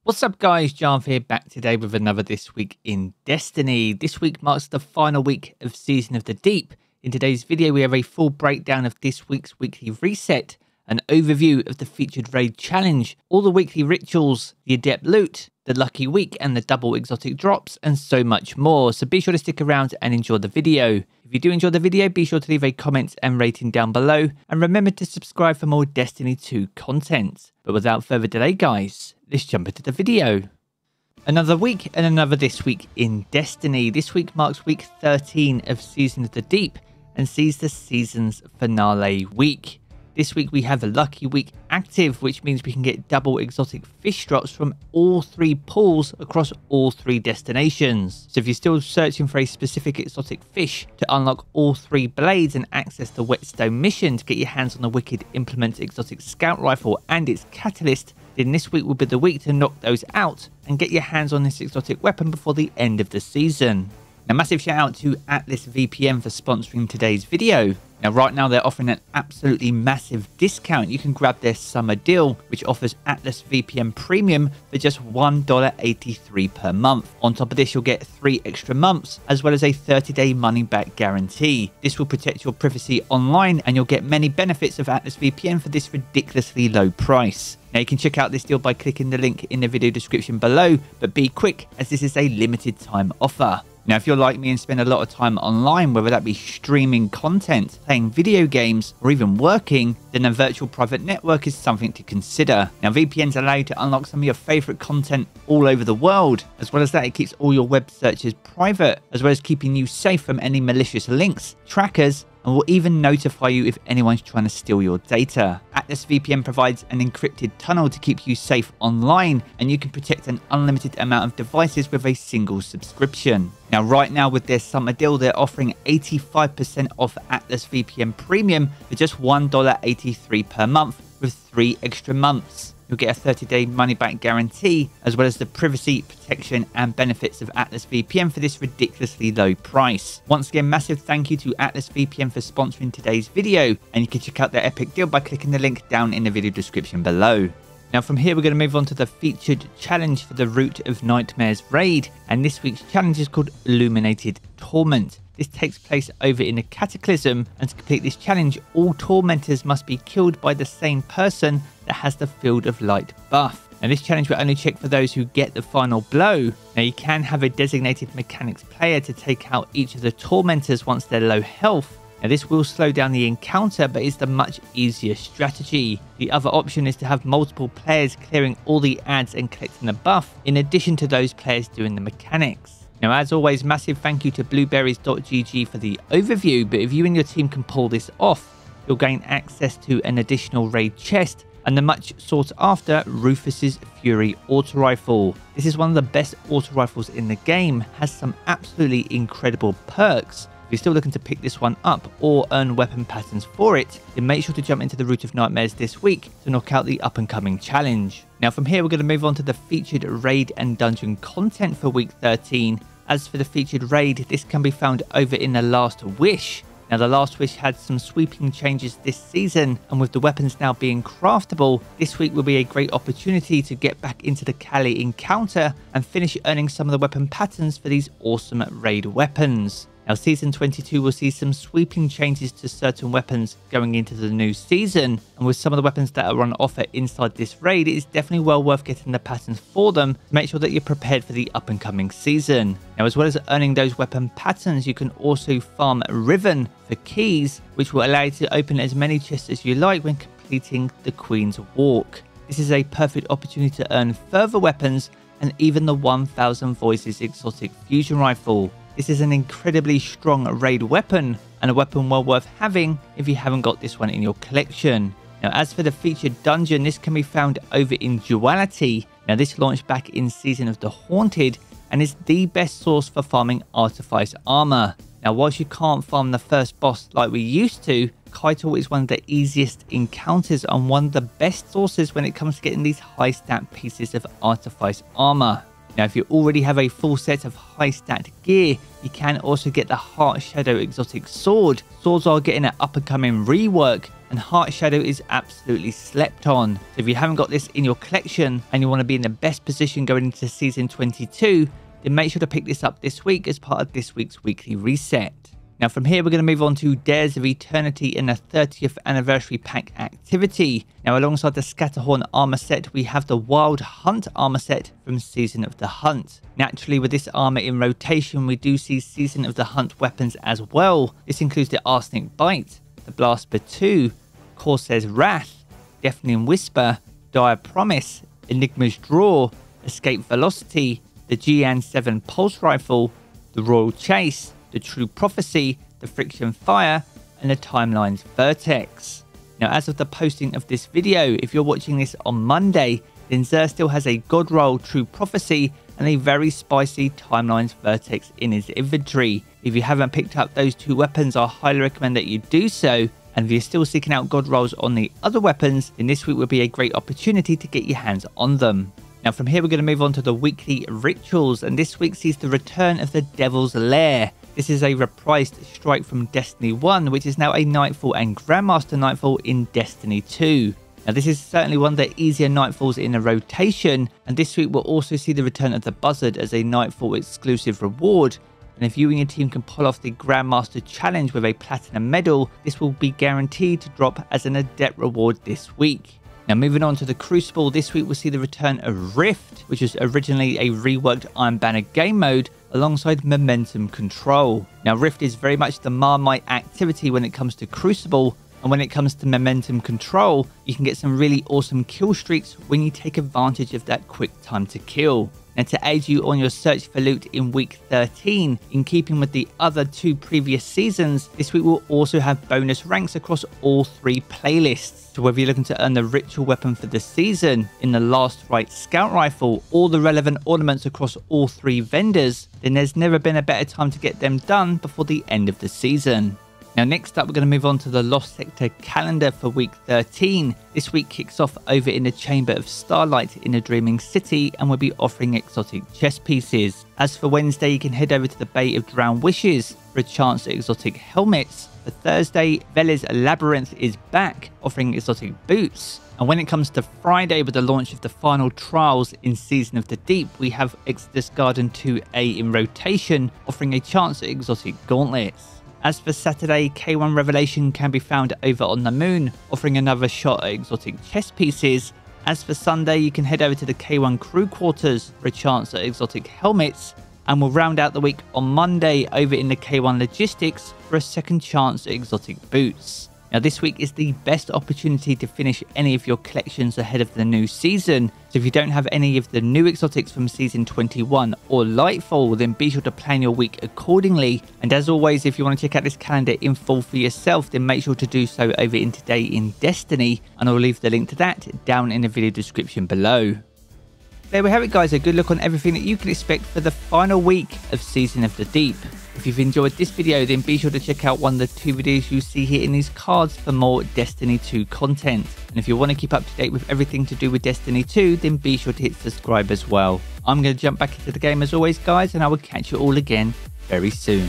What's up guys, Jarv here, back today with another This Week in Destiny. This week marks the final week of Season of the Deep. In today's video we have a full breakdown of this week's weekly reset, an overview of the featured raid challenge, all the weekly rituals, the adept loot, the lucky week and the double exotic drops, and so much more. So be sure to stick around and enjoy the video. If you do enjoy the video, be sure to leave a comment and rating down below, and remember to subscribe for more Destiny 2 content. But without further delay guys, let's jump into the video. Another week and another This Week in Destiny. This week marks week 13 of Season of the Deep and sees the season's finale week. This week we have a lucky week active, which means we can get double exotic fish drops from all three pools across all three destinations. So if you're still searching for a specific exotic fish to unlock all three blades and access the whetstone mission to get your hands on the wicked implement exotic scout rifle and its catalyst, then this week will be the week to knock those out and get your hands on this exotic weapon before the end of the season. Now, massive shout out to Atlas VPN for sponsoring today's video. Now, right now they're offering an absolutely massive discount. You can grab their summer deal, which offers Atlas VPN Premium for just $1.83 per month. On top of this, you'll get 3 extra months, as well as a 30-day money-back guarantee. This will protect your privacy online, and you'll get many benefits of Atlas VPN for this ridiculously low price. Now, you can check out this deal by clicking the link in the video description below, but be quick, as this is a limited time offer. Now, if you're like me and spend a lot of time online, whether that be streaming content, playing video games, or even working, then a virtual private network is something to consider. Now, VPNs allow you to unlock some of your favorite content all over the world. As well as that, it keeps all your web searches private, as well as keeping you safe from any malicious links, trackers, and will even notify you if anyone's trying to steal your data. Atlas VPN provides an encrypted tunnel to keep you safe online, and you can protect an unlimited amount of devices with a single subscription. Now, right now with their summer deal, they're offering 85% off Atlas VPN Premium for just $1.83 per month with 3 extra months. You'll get a 30-day money-back guarantee, as well as the privacy, protection, and benefits of Atlas VPN for this ridiculously low price. Once again, massive thank you to Atlas VPN for sponsoring today's video, and you can check out their epic deal by clicking the link down in the video description below. Now, from here, we're going to move on to the featured challenge for the Root of Nightmares raid, and this week's challenge is called Illuminated Torment. This takes place over in a Cataclysm, and to complete this challenge, all tormentors must be killed by the same person that has the Field of Light buff. Now, this challenge will only check for those who get the final blow. Now, you can have a designated mechanics player to take out each of the tormentors once they're low health. Now, this will slow down the encounter, but is the much easier strategy. The other option is to have multiple players clearing all the ads and collecting the buff, in addition to those players doing the mechanics. Now, as always, massive thank you to blueberries.gg for the overview, but if you and your team can pull this off, you'll gain access to an additional raid chest and the much sought after Rufus's Fury auto rifle. This is one of the best auto rifles in the game, has some absolutely incredible perks. If you're still looking to pick this one up or earn weapon patterns for it, then make sure to jump into the Root of Nightmares this week to knock out the up and coming challenge. Now, from here, we're going to move on to the featured raid and dungeon content for week 13. As for the featured raid, this can be found over in the Last Wish. Now, the Last Wish had some sweeping changes this season, and with the weapons now being craftable, this week will be a great opportunity to get back into the Cali encounter and finish earning some of the weapon patterns for these awesome raid weapons. Now, Season 22 will see some sweeping changes to certain weapons going into the new season, and with some of the weapons that are on offer inside this raid, it is definitely well worth getting the patterns for them to make sure that you're prepared for the up and coming season. Now, as well as earning those weapon patterns, you can also farm Riven for keys, which will allow you to open as many chests as you like when completing the Queen's Walk. This is a perfect opportunity to earn further weapons and even the 1000 Voices exotic fusion rifle. This is an incredibly strong raid weapon, and a weapon well worth having if you haven't got this one in your collection. Now, as for the featured dungeon, this can be found over in Duality. Now, this launched back in Season of the Haunted and is the best source for farming Artifice armor. Now, whilst you can't farm the first boss like we used to, Kaito is one of the easiest encounters and one of the best sources when it comes to getting these high stat pieces of Artifice armor. Now, if you already have a full set of high stat gear, you can also get the Heart Shadow exotic sword. Swords are getting an up and coming rework, and Heart Shadow is absolutely slept on. So if you haven't got this in your collection and you want to be in the best position going into season 22, then make sure to pick this up this week as part of this week's weekly reset. Now from here, we're going to move on to Dares of Eternity in the 30th anniversary pack activity. Now alongside the Scatterhorn armor set, we have the Wild Hunt armor set from Season of the Hunt. Naturally, with this armor in rotation, we do see Season of the Hunt weapons as well. This includes the Arsenic Bite, the Blast Batu, Corsair's Wrath, Deafening Whisper, Dire Promise, Enigma's Draw, Escape Velocity, the GN7 Pulse Rifle, the Royal Chase, the True Prophecy, the Friction Fire, and the Timeline's Vertex. Now, as of the posting of this video, if you're watching this on Monday, then Xur still has a God Roll True Prophecy and a very spicy Timeline's Vertex in his inventory. If you haven't picked up those two weapons, I highly recommend that you do so. And if you're still seeking out God Rolls on the other weapons, then this week would be a great opportunity to get your hands on them. Now from here, we're going to move on to the weekly rituals, and this week sees the return of the Devil's Lair. This is a reprised strike from Destiny 1, which is now a Nightfall and Grandmaster Nightfall in Destiny 2. Now this is certainly one of the easier Nightfalls in a rotation, and this week we'll also see the return of the Buzzard as a Nightfall exclusive reward. And if you and your team can pull off the Grandmaster Challenge with a Platinum Medal, this will be guaranteed to drop as an Adept reward this week. Now moving on to the Crucible, this week we'll see the return of Rift, which was originally a reworked Iron Banner game mode, alongside Momentum Control. Now Rift is very much the Marmite activity when it comes to Crucible, and when it comes to Momentum Control, you can get some really awesome kill streaks when you take advantage of that quick time to kill. And to aid you on your search for loot in week 13, in keeping with the other two previous seasons, this week we'll also have bonus ranks across all three playlists. So whether you're looking to earn the ritual weapon for the season in the Last Rite Scout Rifle, or the relevant ornaments across all three vendors, then there's never been a better time to get them done before the end of the season. Now next up, we're going to move on to the Lost Sector calendar for week 13. This week kicks off over in the Chamber of Starlight in the Dreaming City, and we'll be offering exotic chess pieces. As for Wednesday, you can head over to the Bay of Drowned Wishes for a chance at exotic helmets. For Thursday, Vela's Labyrinth is back, offering exotic boots. And when it comes to Friday, with the launch of the final trials in Season of the Deep, we have Exodus Garden 2A in rotation, offering a chance at exotic gauntlets. As for Saturday, K1 Revelation can be found over on the Moon, offering another shot at exotic chess pieces. As for Sunday, you can head over to the K1 Crew Quarters for a chance at exotic helmets. And we'll round out the week on Monday over in the K1 Logistics for a second chance at exotic boots. Now this week is the best opportunity to finish any of your collections ahead of the new season. So if you don't have any of the new exotics from Season 21 or Lightfall, then be sure to plan your week accordingly. And as always, if you want to check out this calendar in full for yourself, then make sure to do so over in Today in Destiny, and I'll leave the link to that down in the video description below. There we have it guys, a good look on everything that you can expect for the final week of Season of the Deep. If you've enjoyed this video, then be sure to check out one of the two videos you see here in these cards for more Destiny 2 content. And if you want to keep up to date with everything to do with Destiny 2, then be sure to hit subscribe as well. I'm going to jump back into the game as always guys, and I will catch you all again very soon.